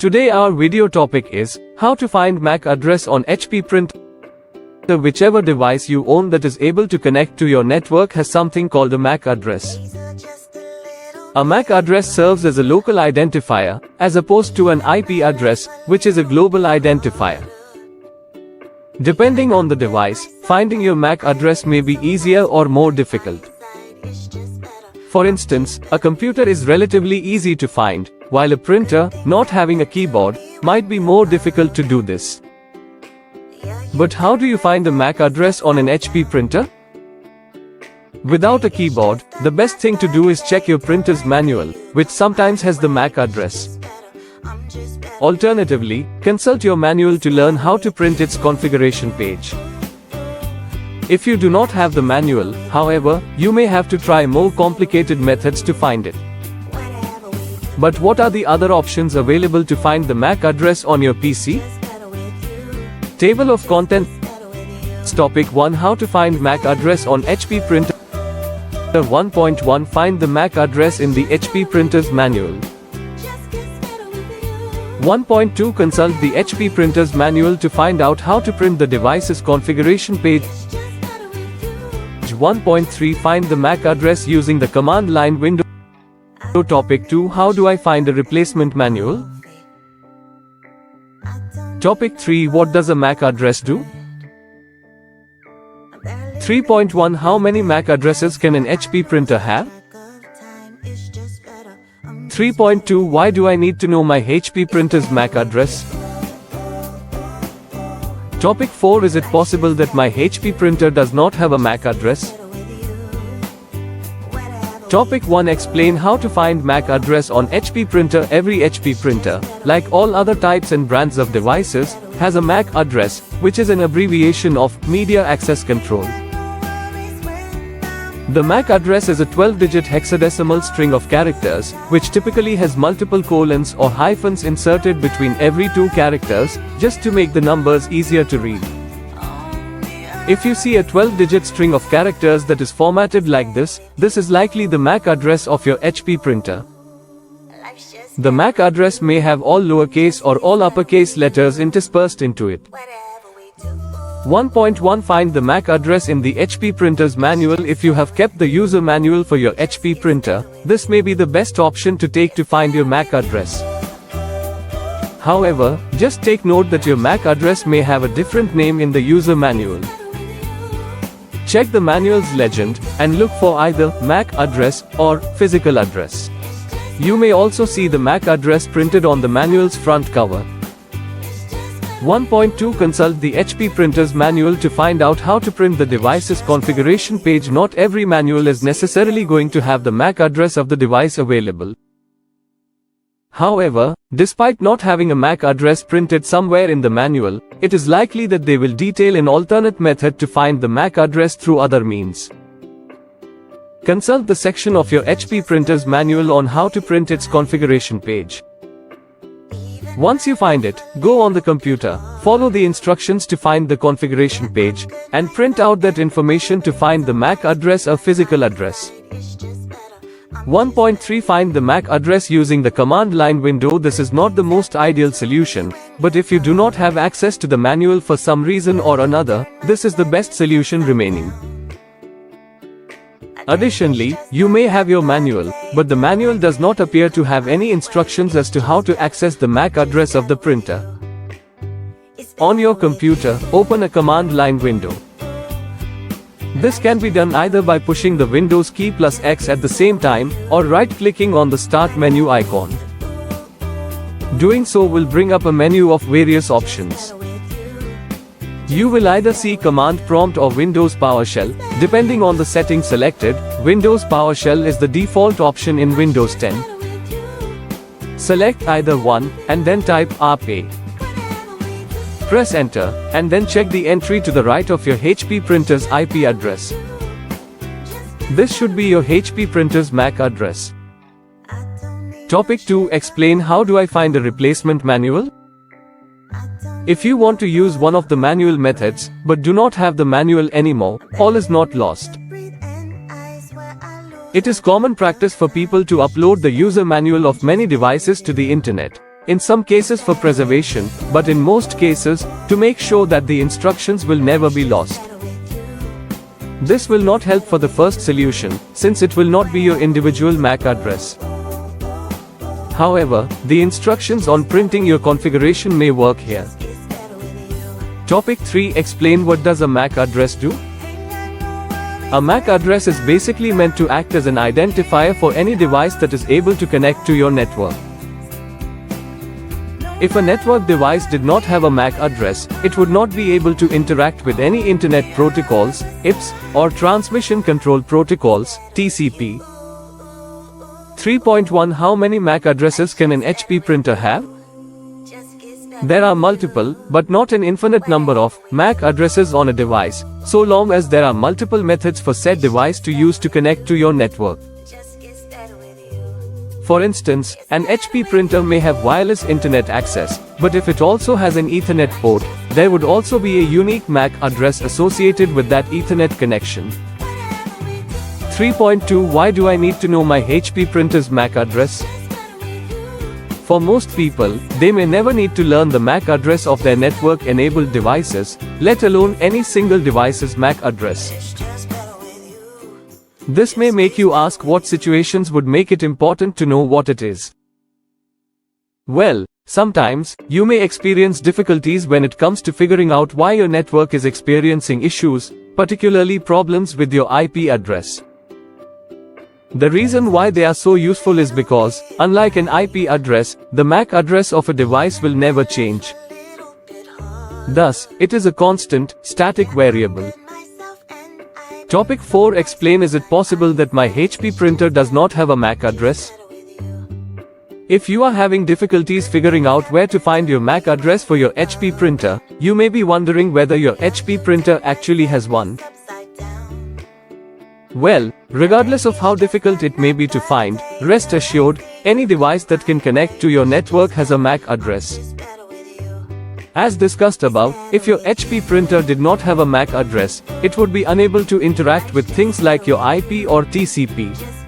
Today our video topic is how to find MAC address on HP printer. Whichever device you own that is able to connect to your network has something called a MAC address. A MAC address serves as a local identifier, as opposed to an IP address, which is a global identifier. Depending on the device, finding your MAC address may be easier or more difficult. For instance, a computer is relatively easy to find, while a printer, not having a keyboard, might be more difficult to do this. But how do you find a MAC address on an HP printer? Without a keyboard, the best thing to do is check your printer's manual, which sometimes has the MAC address. Alternatively, consult your manual to learn how to print its configuration page. If you do not have the manual, however, you may have to try more complicated methods to find it. But what are the other options available to find the MAC address on your PC? Table of contents. Topic 1: How to find MAC address on HP printer. 1.1 Find the MAC address in the HP printer's manual. 1.2 Consult the HP printer's manual to find out how to print the device's configuration page. 1.3 Find the MAC address using the command line window. Topic 2: How do I find a replacement manual? Topic 3: What does a MAC address do? 3.1 How many MAC addresses can an HP printer have? 3.2 Why do I need to know my HP printer's MAC address? Topic 4 Is it possible that my HP printer does not have a MAC address? Topic 1 Explain how to find MAC address on HP printer. Every HP printer, like all other types and brands of devices, has a MAC address, which is an abbreviation of Media Access Control. The MAC address is a 12-digit hexadecimal string of characters, which typically has multiple colons or hyphens inserted between every two characters, just to make the numbers easier to read. If you see a 12-digit string of characters that is formatted like this is likely the MAC address of your HP printer. The MAC address may have all lowercase or all uppercase letters interspersed into it. 1.1 Find the MAC address in the HP printer's manual. If you have kept the user manual for your HP printer, this may be the best option to take to find your MAC address. However, just take note that your MAC address may have a different name in the user manual. Check the manual's legend, and look for either MAC address or physical address. You may also see the MAC address printed on the manual's front cover. 1.2 Consult the HP printer's manual to find out how to print the device's configuration page. Not every manual is necessarily going to have the MAC address of the device available. However, despite not having a MAC address printed somewhere in the manual, it is likely that they will detail an alternate method to find the MAC address through other means. Consult the section of your HP printer's manual on how to print its configuration page. Once you find it, go on the computer, follow the instructions to find the configuration page, and print out that information to find the MAC address or physical address. 1.3 Find the MAC address using the command line window. This is not the most ideal solution, but if you do not have access to the manual for some reason or another, this is the best solution remaining. Additionally, you may have your manual, but the manual does not appear to have any instructions as to how to access the MAC address of the printer. On your computer, open a command line window. This can be done either by pushing the Windows key plus X at the same time, or right-clicking on the Start menu icon. Doing so will bring up a menu of various options. You will either see Command Prompt or Windows PowerShell, depending on the setting selected. Windows PowerShell is the default option in Windows 10. Select either one, and then type RPA. Press Enter, and then check the entry to the right of your HP printer's IP address. This should be your HP printer's MAC address. Topic 2 Explain how do I find a replacement manual? If you want to use one of the manual methods, but do not have the manual anymore, all is not lost. It is common practice for people to upload the user manual of many devices to the internet. in some cases for preservation, but in most cases, to make sure that the instructions will never be lost. This will not help for the first solution, since it will not be your individual MAC address. However, the instructions on printing your configuration may work here. Topic 3. Explain what does a MAC address do? A MAC address is basically meant to act as an identifier for any device that is able to connect to your network. If a network device did not have a MAC address, it would not be able to interact with any Internet protocols, IPs, or Transmission Control Protocols, TCP. 3.1 How many MAC addresses can an HP printer have? There are multiple, but not an infinite number of, MAC addresses on a device, so long as there are multiple methods for said device to use to connect to your network. For instance, an HP printer may have wireless internet access, but if it also has an Ethernet port, there would also be a unique MAC address associated with that Ethernet connection. 3.2 Why do I need to know my HP printer's MAC address? For most people, they may never need to learn the MAC address of their network-enabled devices, let alone any single device's MAC address. This may make you ask what situations would make it important to know what it is. Well, sometimes, you may experience difficulties when it comes to figuring out why your network is experiencing issues, particularly problems with your IP address. The reason why they are so useful is because, unlike an IP address, the MAC address of a device will never change. Thus, it is a constant, static variable. Topic 4 Explain Is it possible that my HP printer does not have a MAC address? If you are having difficulties figuring out where to find your MAC address for your HP printer, you may be wondering whether your HP printer actually has one. Well, regardless of how difficult it may be to find, rest assured, any device that can connect to your network has a MAC address. As discussed above, if your HP printer did not have a MAC address, it would be unable to interact with things like your IP or TCP.